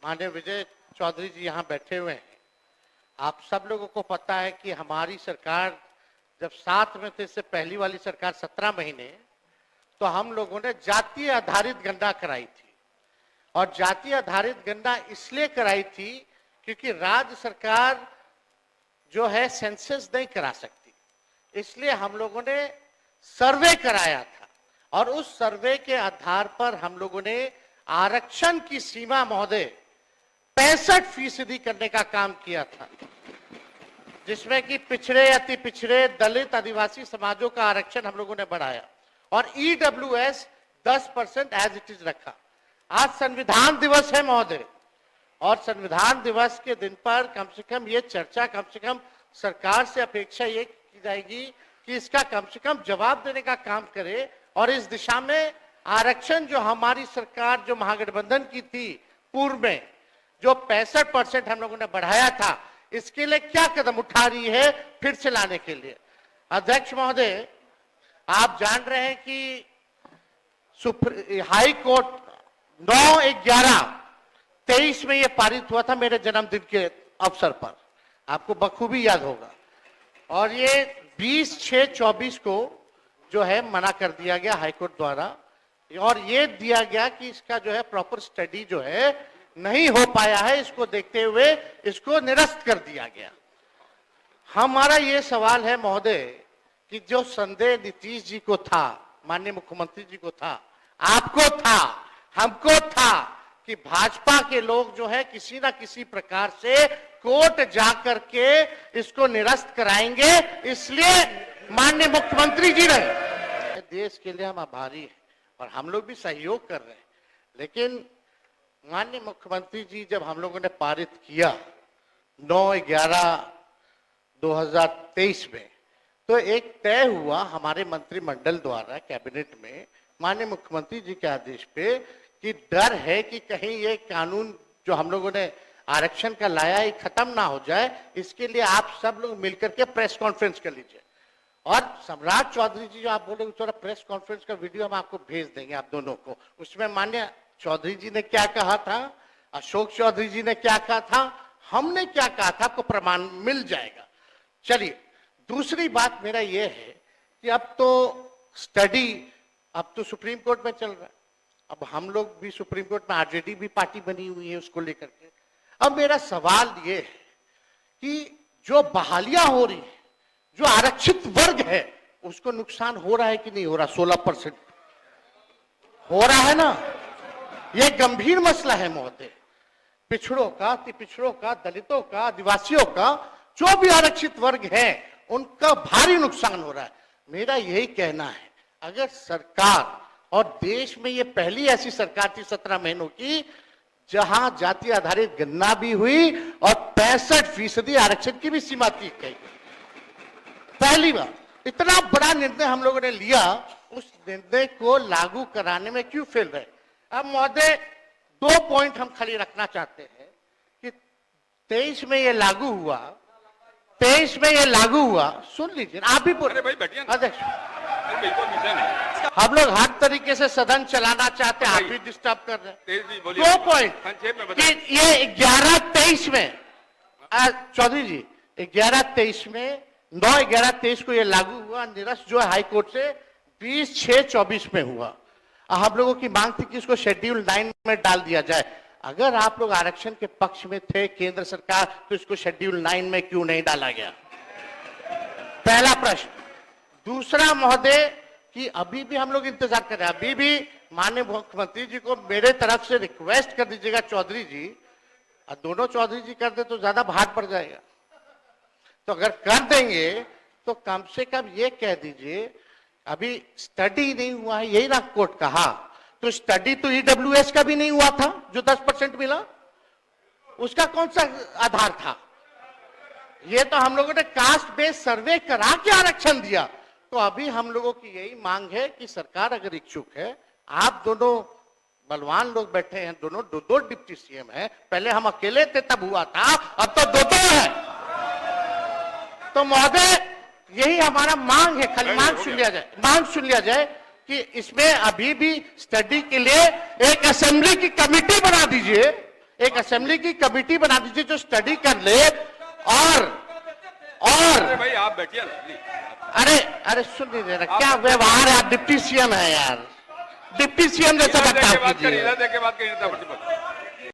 माननीय विजय चौधरी जी यहाँ बैठे हुए हैं। आप सब लोगों को पता है कि हमारी सरकार जब 7 में थे, इससे पहली वाली सरकार 17 महीने, तो हम लोगों ने जातीय आधारित गणना कराई थी। और जातीय आधारित गणना इसलिए कराई थी क्योंकि राज्य सरकार जो है सेंसस नहीं करा सकती, इसलिए हम लोगों ने सर्वे कराया था। और उस सर्वे के आधार पर हम लोगों ने आरक्षण की सीमा महोदय 65% करने का काम किया था, जिसमें कि पिछड़े, अति पिछड़े, दलित, आदिवासी समाजों का आरक्षण हम लोगों ने बढ़ाया और ईडब्ल्यूएस 10% एज इट इज रखा। आज संविधान दिवस है महोदय, और संविधान दिवस के दिन पर कम से कम ये चर्चा, कम से कम सरकार से अपेक्षा ये की जाएगी कि इसका कम से कम जवाब देने का काम करे और इस दिशा में आरक्षण जो हमारी सरकार जो महागठबंधन की थी पूर्व में, जो 65% हम लोगों ने बढ़ाया था, इसके लिए क्या कदम उठा रही है फिर से लाने के लिए। अध्यक्ष महोदय, आप जान रहे हैं कि हाई कोर्ट 9/11/23 में यह पारित हुआ था मेरे जन्मदिन के अवसर पर, आपको बखूबी याद होगा। और ये 20/6/24 को जो है मना कर दिया गया हाईकोर्ट द्वारा, और ये दिया गया कि इसका जो है प्रॉपर स्टडी जो है नहीं हो पाया है, इसको देखते हुए इसको निरस्त कर दिया गया। हमारा ये सवाल है महोदय कि जो संदेह नीतीश जी को था, माननीय मुख्यमंत्री जी को था, आपको था, हमको था कि भाजपा के लोग जो है किसी ना किसी प्रकार से कोर्ट जाकर के इसको निरस्त कराएंगे, इसलिए माननीय मुख्यमंत्री जी ने, देश के लिए हम आभारी हैं और हम लोग भी सहयोग कर रहे हैं। लेकिन माननीय मुख्यमंत्री जी जब हम लोगों ने पारित किया 9/11/2023 में, तो एक तय हुआ हमारे मंत्रिमंडल द्वारा कैबिनेट में माननीय मुख्यमंत्री जी के आदेश पे कि डर है कि कहीं ये कानून जो हम लोगों ने आरक्षण का लाया है खत्म ना हो जाए, इसके लिए आप सब लोग मिलकर के प्रेस कॉन्फ्रेंस कर लीजिए। और सम्राट चौधरी जी जो आप बोले, थोड़ा प्रेस कॉन्फ्रेंस का वीडियो हम आपको भेज देंगे आप दोनों को। उसमें माननीय चौधरी जी ने क्या कहा था, अशोक चौधरी जी ने क्या कहा था, हमने क्या कहा था, आपको प्रमाण मिल जाएगा। चलिए, दूसरी बात मेरा यह है कि अब तो स्टडी अब तो सुप्रीम कोर्ट में चल रहा है, अब हम लोग भी सुप्रीम कोर्ट में आरजेडी भी पार्टी बनी हुई है उसको लेकर के। अब मेरा सवाल ये है कि जो बहालियां हो रही है, जो आरक्षित वर्ग है, उसको नुकसान हो रहा है कि नहीं हो रहा? 16% हो रहा है ना। यह गंभीर मसला है महोदय। पिछड़ों का, अति पिछड़ों का, दलितों का, आदिवासियों का, जो भी आरक्षित वर्ग है, उनका भारी नुकसान हो रहा है। मेरा यही कहना है, अगर सरकार, और देश में ये पहली ऐसी सरकार थी 17 महीनों की जहां जाति आधारित गणना भी हुई और 65% आरक्षण की भी सीमा तय की। पहली बार इतना बड़ा निर्णय हम लोगों ने लिया, उस निर्णय को लागू कराने में क्यों फेल रहे? अब महोदय 2 पॉइंट हम खाली रखना चाहते हैं कि 23 में ये लागू हुआ, 23 में ये लागू हुआ, सुन लीजिए आप भी बोले। अध्यक्ष, हम लोग हर तरीके से सदन चलाना चाहते हैं, आप भी डिस्टर्ब कर रहे हैं। 2 पॉइंट कि ये 11/23 में, चौधरी जी 11/23 में 9/11/23 को ये लागू हुआ, निरस्त जो है हाईकोर्ट से 20/6/24 में हुआ। हम लोगों की मांग थी कि इसको शेड्यूल 9 में डाल दिया जाए। अगर आप लोग आरक्षण के पक्ष में थे केंद्र सरकार, तो इसको शेड्यूल 9 में क्यों नहीं डाला गया? पहला प्रश्न। दूसरा महोदय कि अभी भी हम लोग इंतजार कर रहे हैं, अभी भी माननीय मुख्यमंत्री जी को मेरे तरफ से रिक्वेस्ट कर दीजिएगा चौधरी जी, और दोनों चौधरी जी कर दे तो ज्यादा भार पड़ जाएगा। तो अगर कर देंगे तो कम से कम ये कह दीजिए, अभी स्टडी नहीं हुआ है, यही ना कोर्ट कहा, तो स्टडी तो ईडब्ल्यूएस का भी नहीं हुआ था जो 10% मिला, उसका कौन सा आधार था? ये तो हम लोगों ने कास्ट बेस्ड सर्वे करा के आरक्षण दिया। तो अभी हम लोगों की यही मांग है कि सरकार अगर इच्छुक है, आप दोनों बलवान लोग बैठे हैं, दोनों दो डिप्टी सीएम हैं, पहले हम अकेले थे तब हुआ था, अब तो दो है। तो महोदय यही हमारा मांग है, खाली मांग सुन लिया जाए कि इसमें अभी भी स्टडी के लिए एक असेंबली की कमेटी बना दीजिए, एक असेंबली की कमेटी बना दीजिए जो स्टडी कर ले। और अरे भाई आप बैठिए ना, प्लीज। अरे अरे सुन नहीं दे रहा, क्या व्यवहार है, आप डिप्टी सीएम है यार, डिप्टी सीएम जैसा बर्ताव कीजिए। इधर देख के बात करिए नेता प्रतिपक्ष।